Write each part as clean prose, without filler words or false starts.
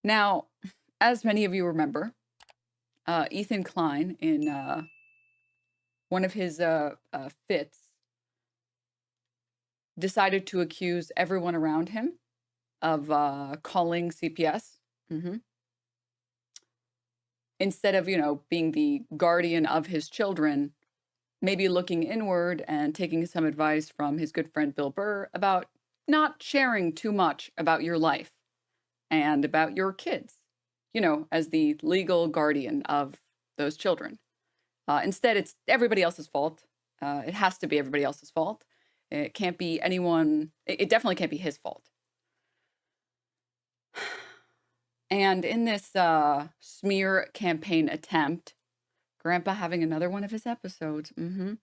Now, as many of you remember, Ethan Klein, in one of his fits, decided to accuse everyone around him of calling CPS. Instead of, being the guardian of his children, maybe looking inward and taking some advice from his good friend Bill Burr about not sharing too much about your life and about your kids, as the legal guardian of those children. Instead, it's everybody else's fault. It has to be everybody else's fault. It can't be anyone. It definitely can't be his fault. And in this smear campaign attempt, Grandpa having another one of his episodes. In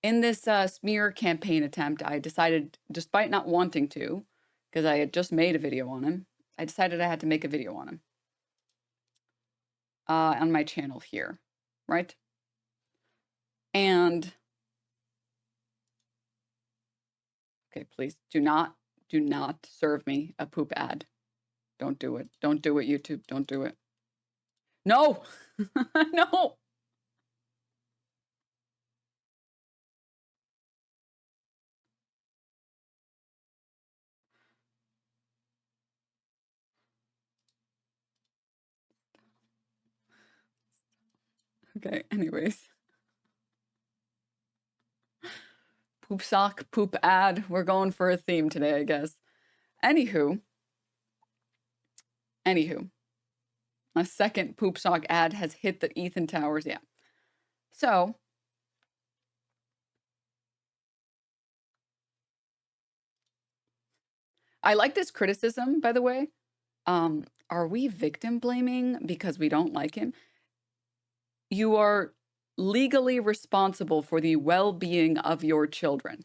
this smear campaign attempt, I decided, despite not wanting to, because I had just made a video on him, I decided I had to make a video on him on my channel here, right? And okay, please do not serve me a poop ad. Don't do it. Don't do it, YouTube. Don't do it. No, no. Okay, anyways. Poop sock, poop ad. We're going for a theme today, I guess. Anywho, a second poop sock ad has hit the Ethan Towers. Yeah. So, I like this criticism, by the way. Are we victim blaming because we don't like him? You are legally responsible for the well-being of your children.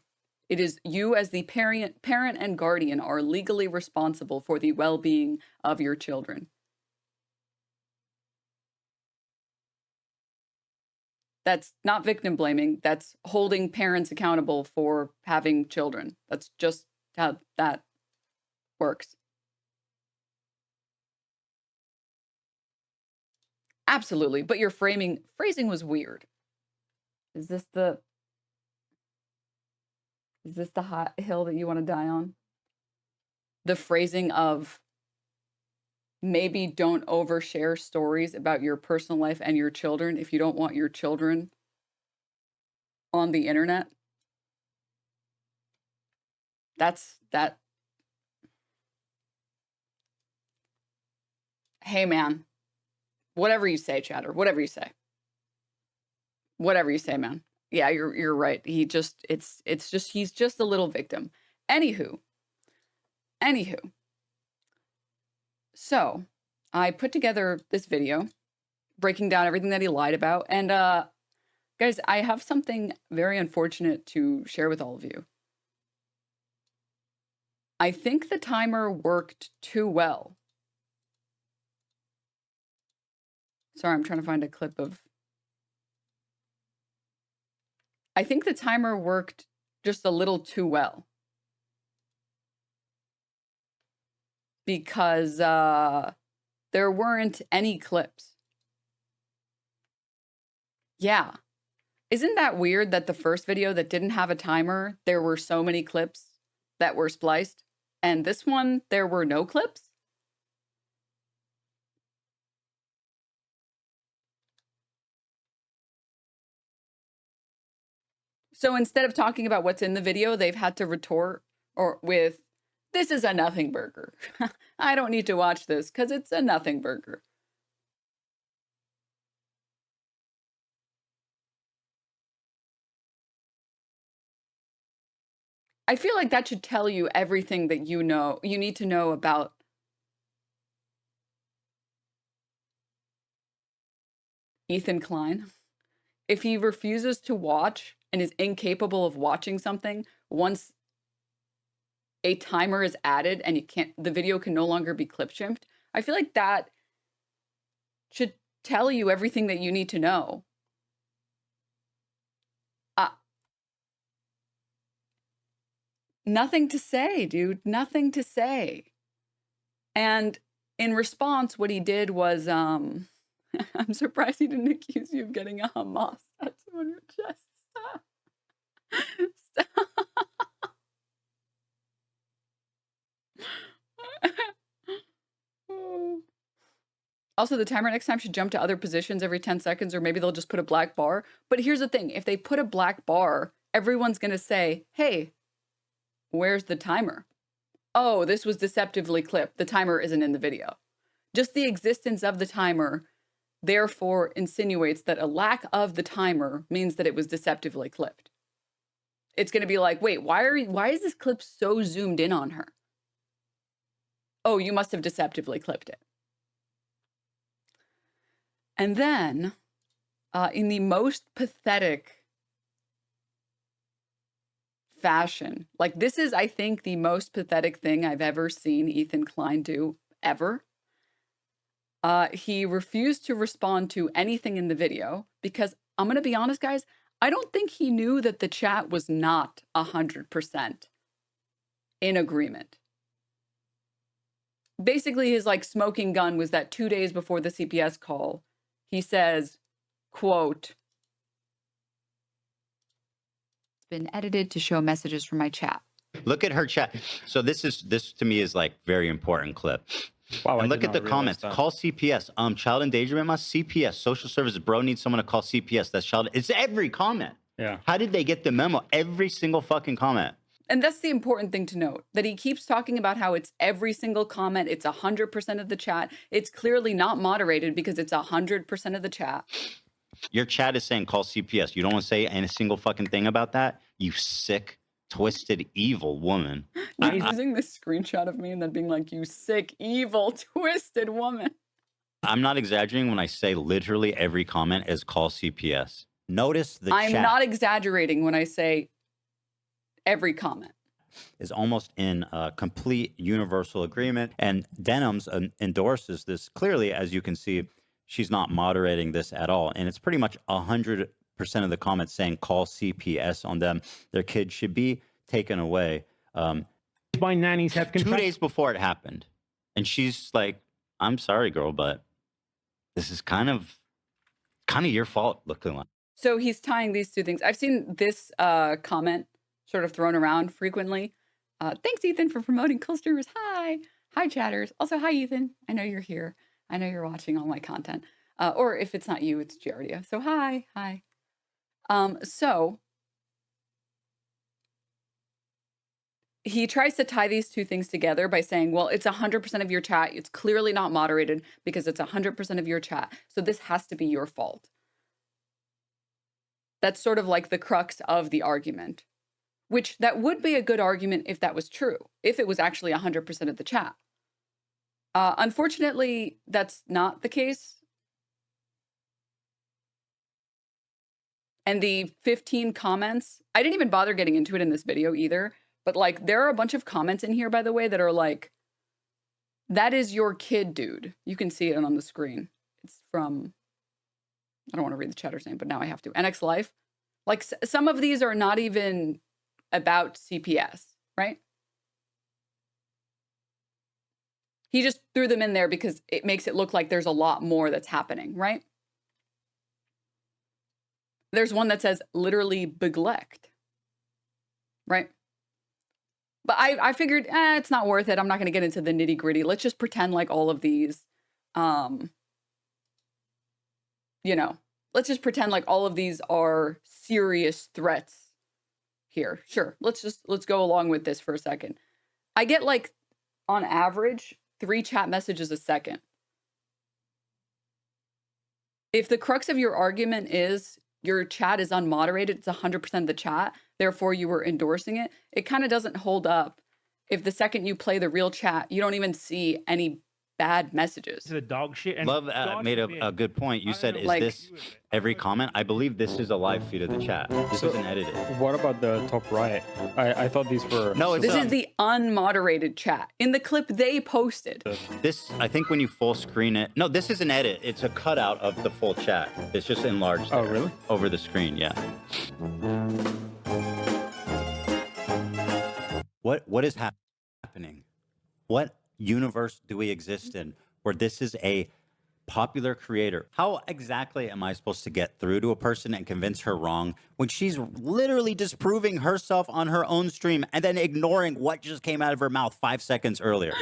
It is you as the parent and guardian are legally responsible for the well-being of your children. That's not victim blaming. That's holding parents accountable for having children. That's just how that works. Absolutely. But your phrasing was weird. Is this the hot hill that you want to die on? The phrasing of maybe don't overshare stories about your personal life and your children if you don't want your children on the internet. That's that. Hey, man, whatever you say, chatter, whatever you say. Whatever you say, man. Yeah, you're right. He's just a little victim. Anywho. So, I put together this video breaking down everything that he lied about. And guys, I have something very unfortunate to share with all of you. I think the timer worked too well. Sorry, I'm trying to find a clip of. I think the timer worked just a little too well. Because there weren't any clips. Yeah. Isn't that weird that the first video that didn't have a timer, there were so many clips that were spliced? And this one, there were no clips? So instead of talking about what's in the video, they've had to retort with, this is a nothing burger. I don't need to watch this because it's a nothing burger. I feel like that should tell you everything that you need to know about Ethan Klein. If he refuses to watch and is incapable of watching something once a timer is added and the video can no longer be clip shifted, I feel like that should tell you everything that you need to know. Nothing to say, dude. Nothing to say. And in response, what he did was, I'm surprised he didn't accuse you of getting a Hamas tattoo on your chest. Also, the timer next time should jump to other positions every 10 seconds, or maybe they'll just put a black bar. But here's the thing. If they put a black bar, everyone's going to say, hey, where's the timer? Oh, this was deceptively clipped. The timer isn't in the video. Just the existence of the timer, therefore, insinuates that a lack of the timer means that it was deceptively clipped. It's going to be like, wait, why is this clip so zoomed in on her? Oh, you must have deceptively clipped it. And then, in the most pathetic fashion, like this is, I think, the most pathetic thing I've ever seen Ethan Klein do, ever. He refused to respond to anything in the video because, I'm going to be honest, guys, I don't think he knew that the chat was not 100% in agreement. Basically, his like smoking gun was that 2 days before the CPS call, he says, quote, "It's been edited to show messages from my chat." Look at her chat. So this to me is like very important clip. Wow, and look at the comments. That. Call CPS. Child endangerment must CPS. Social services. Bro needs someone to call CPS. That's child. It's every comment. Yeah. How did they get the memo? Every single fucking comment. And that's the important thing to note, that he keeps talking about how it's every single comment. It's 100% of the chat. It's clearly not moderated because it's 100% of the chat. Your chat is saying call CPS. You don't want to say any single fucking thing about that? You sick, twisted, evil woman. He's using this screenshot of me and then being like, you sick, evil, twisted woman. I'm not exaggerating when I say literally every comment is call CPS. Notice the I'm chat not exaggerating when I say every comment is almost in complete universal agreement. And Denims endorses this clearly. As you can see, she's not moderating this at all. And it's pretty much 100% of the comments saying call CPS on them. Their kids should be taken away. My nannies have 2 days before it happened. And she's like, I'm sorry, girl, but this is kind of your fault looking like. So he's tying these two things. I've seen this comment sort of thrown around frequently. Thanks, Ethan, for promoting cool streamers. Hi. Hi, chatters. Also, hi, Ethan. I know you're here. I know you're watching all my content. Or if it's not you, it's Giardia. So hi. Hi. So he tries to tie these two things together by saying, well, it's 100% of your chat. It's clearly not moderated because it's 100% of your chat. So this has to be your fault. That's sort of like the crux of the argument, which that would be a good argument if that was true, if it was actually 100% of the chat. Unfortunately, that's not the case. And the 15 comments, I didn't even bother getting into it in this video either, but like there are a bunch of comments in here, by the way, that are like, that is your kid, dude. You can see it on the screen. It's from, I don't want to read the chatter's name, but now I have to. NX Life. Like some of these are not even about CPS, right? He just threw them in there because it makes it look like there's a lot more that's happening, right? There's one that says literally neglect, right? But I figured, it's not worth it. I'm not going to get into the nitty gritty. Let's just pretend like all of these, you know, let's just pretend like all of these are serious threats here. Sure. Let's go along with this for a second. I get like on average 3 chat messages a second. If the crux of your argument is your chat is unmoderated, it's 100% of the chat, therefore you were endorsing it, it kind of doesn't hold up if the second you play the real chat, you don't even see any bad messages. The dog shit. And Love made a good point. You said, is like, this every comment? I believe this is a live feed of the chat. This isn't edited. What about the top right? I thought these were... No, this is the unmoderated chat. In the clip they posted. This, I think when you full screen it... No, this is an edit. It's a cutout of the full chat. It's just enlarged there. Oh, really? Over the screen, yeah. What is happening? What universe do we exist in where this is a popular creator. How exactly am I supposed to get through to a person and convince her wrong when she's literally disproving herself on her own stream and then ignoring what just came out of her mouth 5 seconds earlier?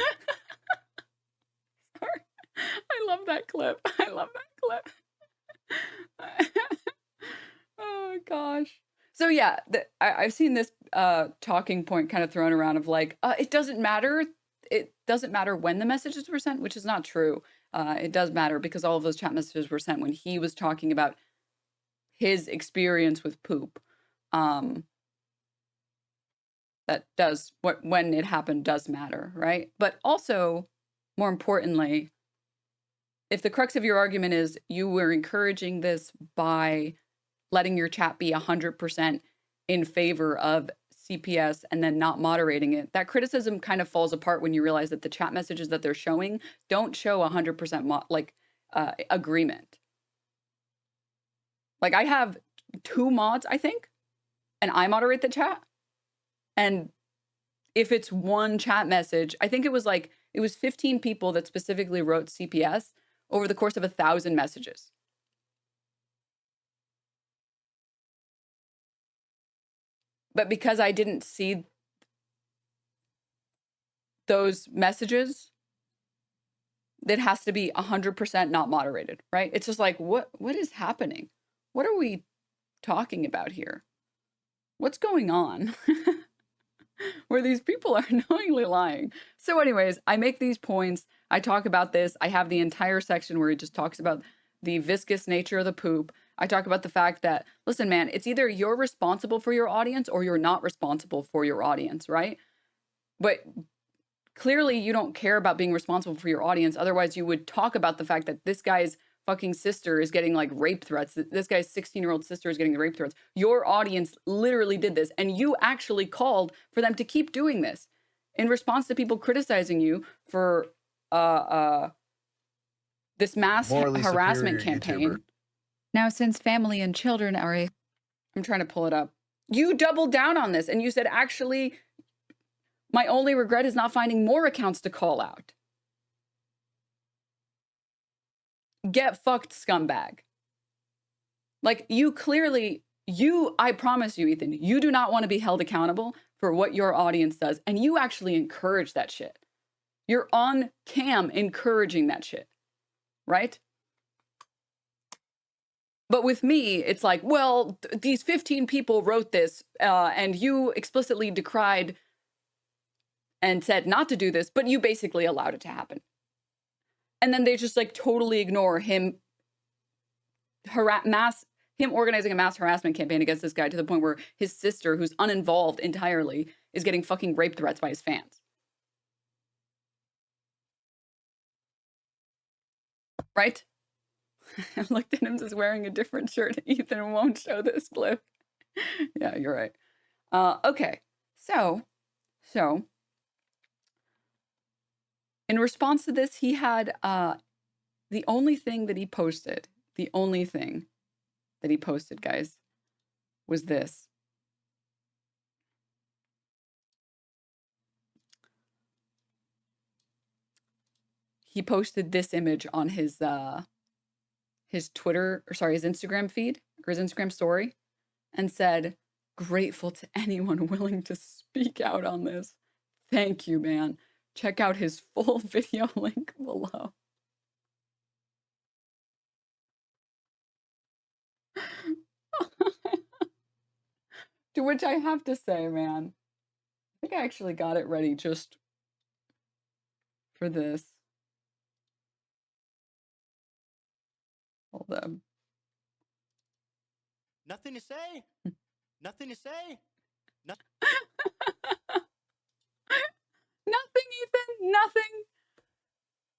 Sorry. I love that clip. I love that clip. Oh gosh. So yeah, I've seen this talking point kind of thrown around of like, it doesn't matter. It doesn't matter when the messages were sent, which is not true. It does matter because all of those chat messages were sent when he was talking about his experience with poop. That does when it happened does matter, right? But also, more importantly, if the crux of your argument is you were encouraging this by letting your chat be 100% in favor of CPS and then not moderating it, that criticism kind of falls apart when you realize that the chat messages that they're showing don't show 100% agreement. Like I have 2 mods, I think, and I moderate the chat. And if it's one chat message, I think it was 15 people that specifically wrote CPS over the course of 1,000 messages. But because I didn't see those messages, that has to be 100% not moderated, right? It's just like, what is happening? What are we talking about here? What's going on? Where these people are knowingly lying. So anyways, I make these points. I talk about this. I have the entire section where he just talks about the viscous nature of the poop. I talk about the fact that, listen, man, it's either you're responsible for your audience or you're not responsible for your audience, right? But clearly you don't care about being responsible for your audience. Otherwise, you would talk about the fact that this guy's fucking sister is getting like rape threats. This guy's 16-year-old sister is getting rape threats. Your audience literally did this, and you actually called for them to keep doing this in response to people criticizing you for this mass harassment campaign. YouTuber. Now, since family and children are I'm trying to pull it up. You doubled down on this, and you said, actually, my only regret is not finding more accounts to call out. Get fucked, scumbag. Like, you clearly, I promise you, Ethan, you do not want to be held accountable for what your audience does. And you actually encourage that shit. You're on cam encouraging that shit, right? But with me, it's like, well, these 15 people wrote this, and you explicitly decried and said not to do this, but you basically allowed it to happen. And then they just like totally ignore him organizing a mass harassment campaign against this guy to the point where his sister, who's uninvolved entirely, is getting fucking rape threats by his fans. Right? Look, Denims is wearing a different shirt. Ethan won't show this clip. Yeah, you're right. Okay. So in response to this, he had the only thing that he posted, guys, was this. He posted this image on his Twitter, or sorry, his Instagram feed, or his Instagram story, and said, "Grateful to anyone willing to speak out on this. Thank you, man. Check out his full video link below." To which I have to say, man, I think I actually got it ready just for this. Hold on. Nothing to say. Nothing to say. Nothing, Ethan. Nothing.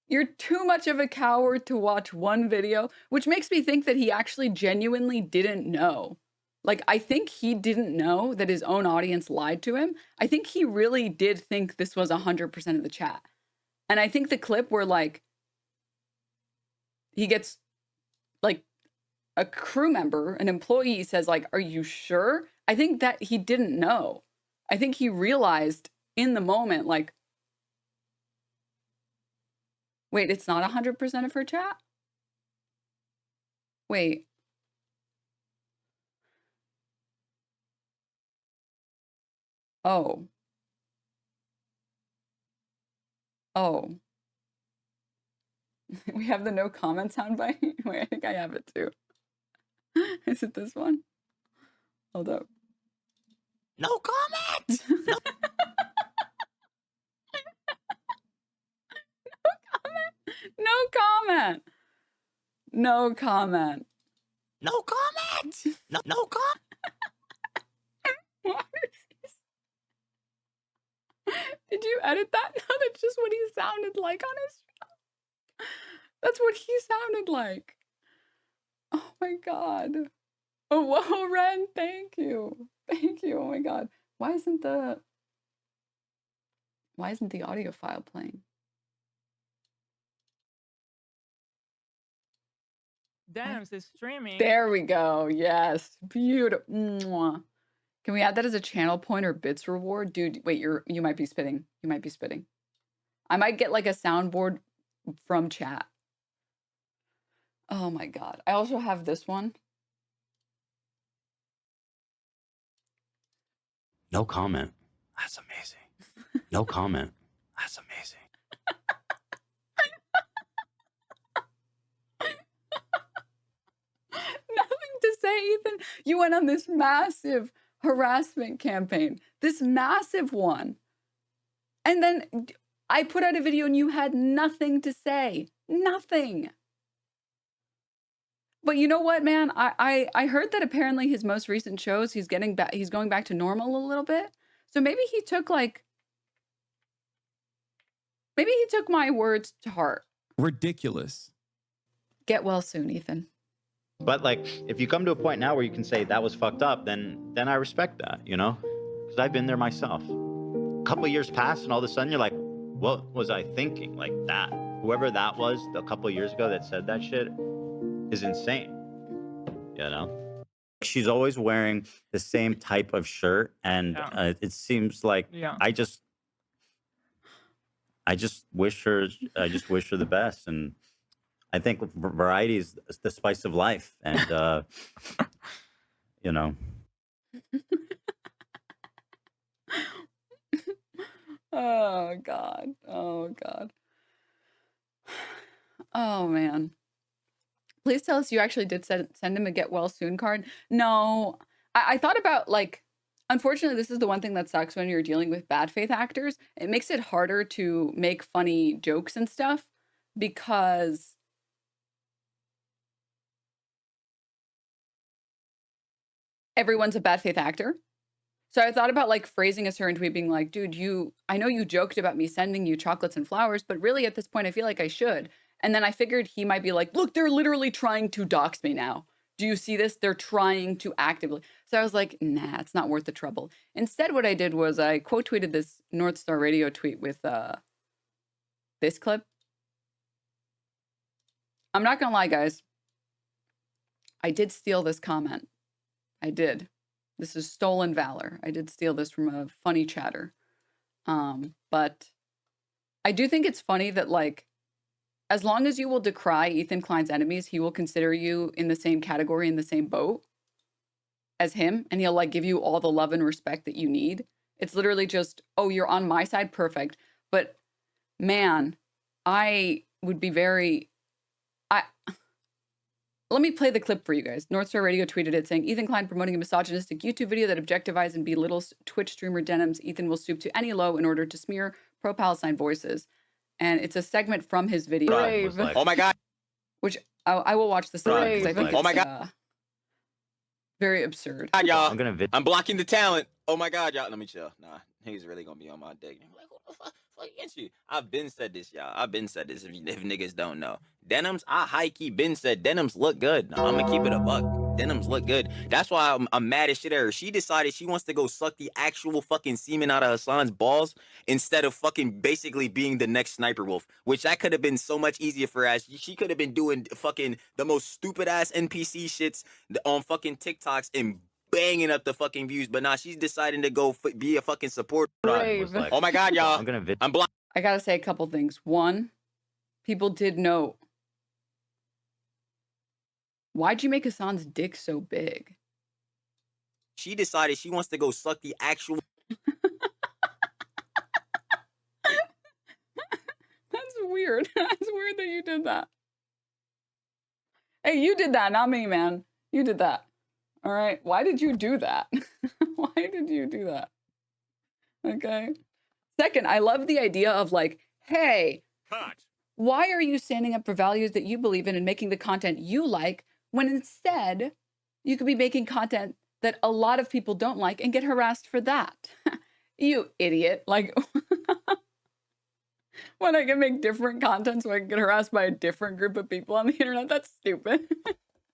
You're too much of a coward to watch one video, which makes me think that he actually genuinely didn't know. Like, I think he didn't know that his own audience lied to him. I think he really did think this was 100% of the chat. And I think the clip where, like, he gets, like, a crew member, an employee says, like, "Are you sure?" I think that he didn't know. I think he realized in the moment, like, Wait, it's not 100% of her chat? Wait. Oh. Oh. We have the no comment soundbite. Wait, I think I have it too. Is it this one? Hold up. No comment. No. No comment. No comment. No comment. No comment. What is this? Did you edit that? No, that's just what he sounded like on his show. That's what he sounded like. Oh my god. Oh, whoa, Ren, thank you. Thank you. Oh my god. Why isn't the audio file playing? Denims is streaming. There we go. Yes. Beautiful. Mwah. Can we add that as a channel point or bits reward? Dude, wait, you might be spitting. You might be spitting. I might get like a soundboard from chat. Oh my god. I also have this one. No comment. That's amazing. No comment. That's amazing. Nothing to say, Ethan. You went on this massive harassment campaign. This massive one. And then I put out a video and you had nothing to say. Nothing. But you know what, man? I heard that apparently his most recent shows, he's going back to normal a little bit. So maybe he took my words to heart. Ridiculous. Get well soon, Ethan. But like, if you come to a point now where you can say that was fucked up, then I respect that, you know? Because I've been there myself. A couple of years pass and all of a sudden you're like, what was I thinking? Like that, whoever that was a couple of years ago that said that shit is insane, you know? She's always wearing the same type of shirt, and it seems like I just wish her the best, and I think variety is the spice of life, and you know. Oh god. Oh god. Oh man. Please tell us you actually did send him a get well soon card. No, I thought about, like, unfortunately, this is the one thing that sucks when you're dealing with bad faith actors. It makes it harder to make funny jokes and stuff because everyone's a bad faith actor. So I thought about like phrasing a certain tweet being like, dude, I know you joked about me sending you chocolates and flowers, but really at this point, I feel like I should. And then I figured he might be like, look, they're literally trying to dox me now. Do you see this? They're trying to actively. So I was like, nah, it's not worth the trouble. Instead, what I did was I quote tweeted this North Star Radio tweet with this clip. I'm not going to lie, guys. I did steal this comment. I did. This is stolen valor. I did steal this from a funny chatter. But I do think it's funny that, like, as long as you will decry Ethan Klein's enemies, he will consider you in the same category, in the same boat as him. And he'll like give you all the love and respect that you need. It's literally just, oh, you're on my side. Perfect. But man, I would be let me play the clip for you guys. North Star Radio tweeted it saying, Ethan Klein promoting a misogynistic YouTube video that objectifies and belittles Twitch streamer Denims. Ethan will stoop to any low in order to smear pro-Palestine voices. And it's a segment from his video. Like, oh my God. Which I will watch this live because I think oh my it's God. Very absurd. Y'all, I'm blocking the talent. Oh my God, y'all. Let me chill. Nah, he's really gonna be on my dick. Like, what the fuck against you? I've been said this, y'all. I've been said this if niggas don't know. Denims, I high-key been said Denims look good. Nah, I'm gonna keep it a buck. Denims look good. That's why I'm mad as shit at her. She decided she wants to go suck the actual fucking semen out of Hassan's balls instead of fucking basically being the next Sniper Wolf, which that could have been so much easier for her. She could have been doing fucking the most stupid ass NPC shits on fucking TikToks and banging up the fucking views, but now she's deciding to go be a fucking support. Like, oh my God, y'all. I gotta say a couple things. One, people did note. Why'd you make Hassan's dick so big? She decided she wants to go suck the actual. That's weird. That's weird that you did that. Hey, you did that, not me, man. You did that. All right. Why did you do that? Why did you do that? Okay. Second, I love the idea of like, hey, why are you standing up for values that you believe in and making the content you like when instead you could be making content that a lot of people don't like and get harassed for that? You idiot. Like, when I can make different content so I can get harassed by a different group of people on the internet, that's stupid.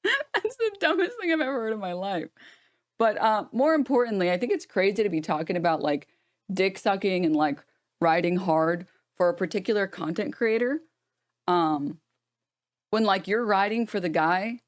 That's the dumbest thing I've ever heard in my life. But more importantly, I think it's crazy to be talking about like dick sucking and like riding hard for a particular content creator. When like you're riding for the guy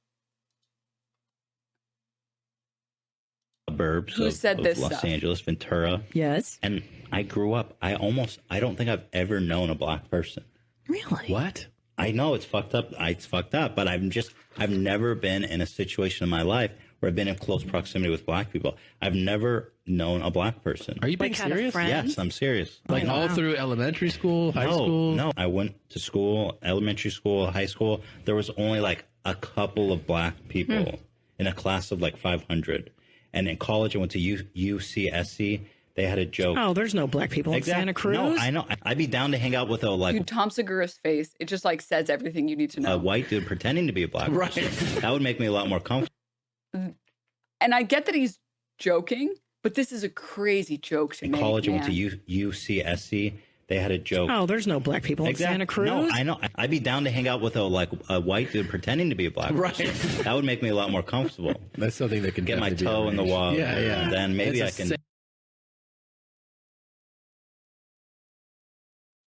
suburbs who said of this Los stuff. Angeles, Ventura. Yes. And I grew up, I don't think I've ever known a black person. Really? What? I know it's fucked up. It's fucked up, but I've never been in a situation in my life where I've been in close proximity with black people. I've never known a black person. Are you being Like had a serious? friend? Yes, I'm serious. Like all through elementary school, high school? No, I went to school, elementary school, high school. There was only like a couple of black people in a class of like 500. And in college, I went to UCSC. They had a joke. Oh, there's no black people in Santa Cruz. No, I know. I'd be down to hang out with a like Dude, Tom Segura's face, it just like says everything you need to know. a white dude pretending to be a black person. That would make me a lot more comfortable. And I get that he's joking, but this is a crazy joke to In make, college, I went man. to UCSC. They had a joke. Oh, there's no black people in Santa Cruz. No, I know. I'd be down to hang out with a like a white dude pretending to be a black person. That would make me a lot more comfortable. That's something that can Get my definitely be toe in the arranged. water. Yeah, yeah. And then maybe That's I a can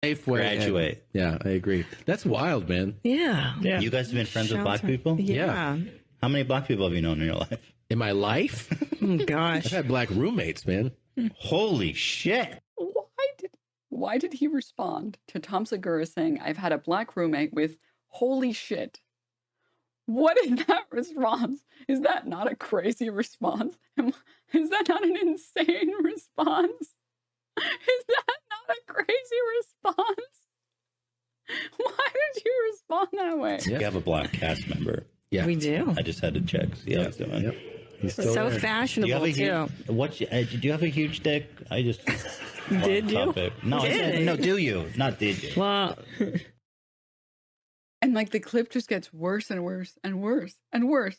safe way. graduate. Yeah, I agree. That's wild, man. Yeah. Yeah. You guys have been friends with black Shelter. people? Yeah. How many black people have you known in your life? In my life, Oh, gosh. I've had black roommates, man. Holy shit. Why did he respond to Tom Segura saying, I've had a black roommate with holy shit? What is that response? Is that not a crazy response? Is that not an insane response? Is that not a crazy response? Why did you respond that way? You have a black cast member. Yeah. We do. I just had to check. See how he's doing. Yep. He's still So there. Do you have fashionable, a too. do you have a huge dick? I just Did you? No, I said, Did. no. Do you? Not did you? Well, And like the clip just gets worse and worse and worse and worse.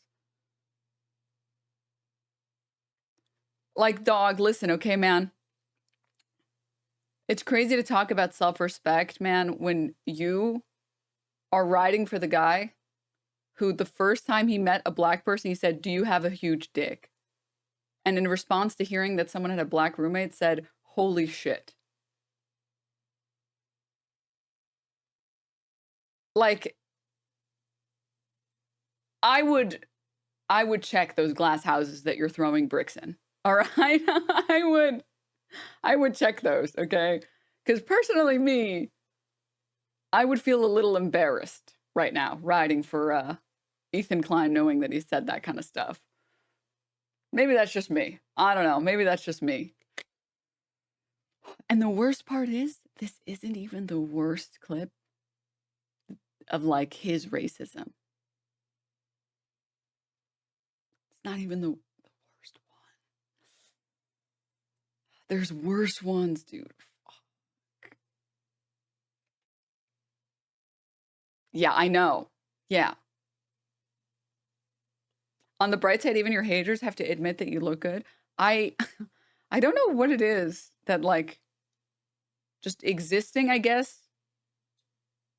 Like, dog, listen, okay, man. It's crazy to talk about self-respect, man, when you are riding for the guy who the first time he met a black person, he said, do you have a huge dick? And in response to hearing that someone had a black roommate, said, holy shit. Like, I would check those glass houses that you're throwing bricks in. All right? I would check those, okay? Because personally, me, I would feel a little embarrassed right now riding for Ethan Klein, knowing that he said that kind of stuff. Maybe that's just me. I don't know. Maybe that's just me. And the worst part is, this isn't even the worst clip of like his racism. It's not even the worst one. There's worse ones, dude. Fuck. Yeah, I know. Yeah. On the bright side, even your haters have to admit that you look good. I don't know what it is that like just existing, I guess,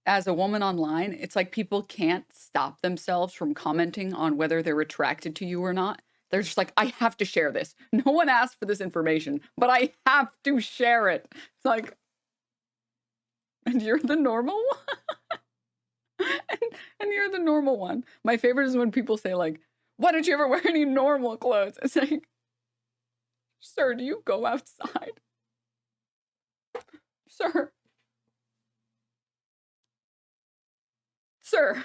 as a woman online, it's like people can't stop themselves from commenting on whether they're attracted to you or not. They're just like, I have to share this. No one asked for this information, but I have to share it. It's like, and you're the normal one? and you're the normal one. My favorite is when people say like, why don't you ever wear any normal clothes? It's like, sir, do you go outside? Sir. Sir,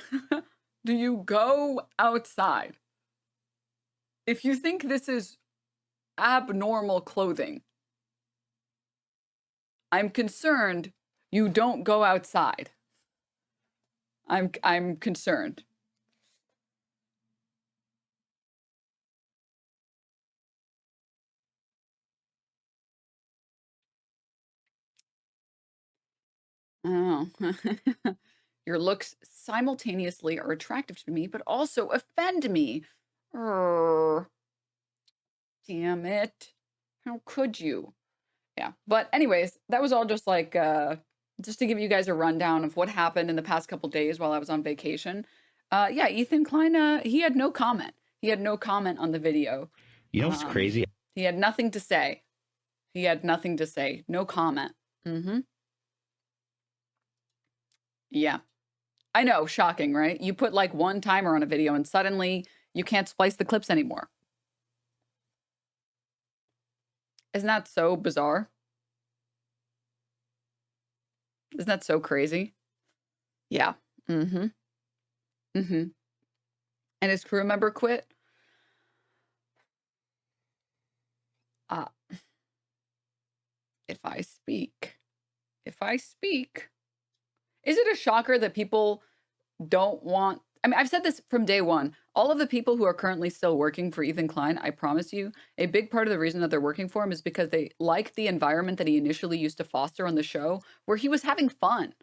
do you go outside? If you think this is abnormal clothing, I'm concerned you don't go outside. I'm concerned. Oh. Your looks simultaneously are attractive to me, but also offend me. Damn it. How could you? Yeah. But anyways, that was all just like just to give you guys a rundown of what happened in the past couple days while I was on vacation. Yeah, Ethan Klein, he had no comment. He had no comment on the video. You know what's crazy? He had nothing to say. He had nothing to say. No comment. Mm-hmm. Yeah. I know, shocking, right? You put like one timer on a video and suddenly you can't splice the clips anymore. Isn't that so bizarre? Isn't that so crazy? Yeah. Mm-hmm. Mm-hmm. And his crew member quit? If I speak, is it a shocker that people don't want, I mean, I've said this from day one. All of the people who are currently still working for Ethan Klein, I promise you, a big part of the reason that they're working for him is because they like the environment that he initially used to foster on the show, where he was having fun,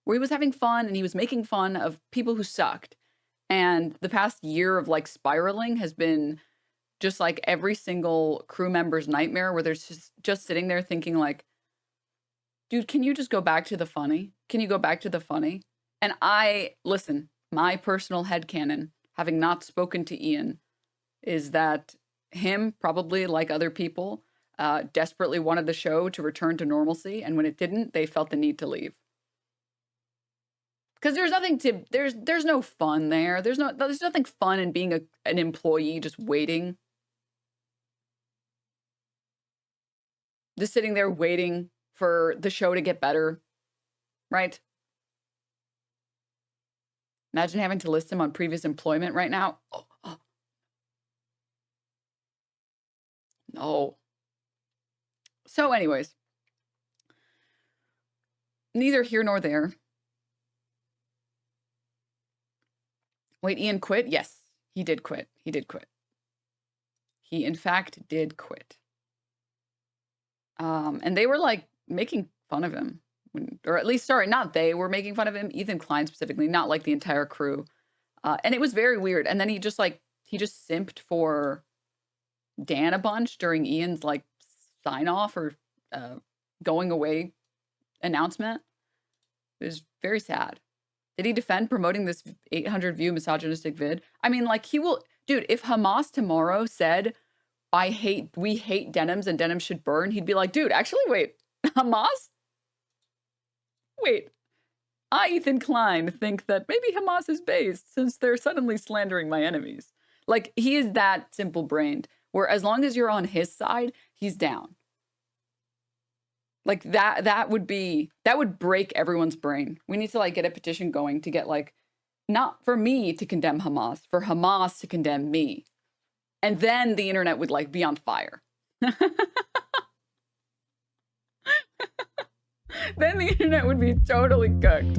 and he was making fun of people who sucked. And the past year of like spiraling has been just like every single crew member's nightmare, where they're just sitting there thinking like, dude, can you just go back to the funny? Can you go back to the funny? And listen, my personal headcanon, having not spoken to Ian, is that him, probably like other people, desperately wanted the show to return to normalcy. And when it didn't, they felt the need to leave. Because there's no fun there. There's nothing fun in being an employee just waiting. Just sitting there waiting for the show to get better, right? Imagine having to list him on previous employment right now. Oh. No. So anyways, neither here nor there. Wait, Ian quit? Yes, he did quit. He did quit. He, in fact, did quit. And they were like making fun of him. Or at least, sorry, not they were making fun of him, Ethan Klein specifically, not like the entire crew. And it was very weird. And then he just simped for Dan a bunch during Ian's like sign off or going away announcement. It was very sad. Did he defend promoting this 800 view misogynistic vid? I mean, like he will, dude, if Hamas tomorrow said, we hate Denims and Denims should burn, he'd be like, dude, actually, wait, Hamas? Wait, I, Ethan Klein, think that maybe Hamas is based since they're suddenly slandering my enemies. Like, he is that simple-brained, where as long as you're on his side, he's down. Like, that would break everyone's brain. We need to, like, get a petition going to get, like, not for me to condemn Hamas, for Hamas to condemn me. And then the internet would, like, be on fire. Then the internet would be totally cooked.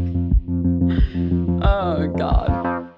Oh, God.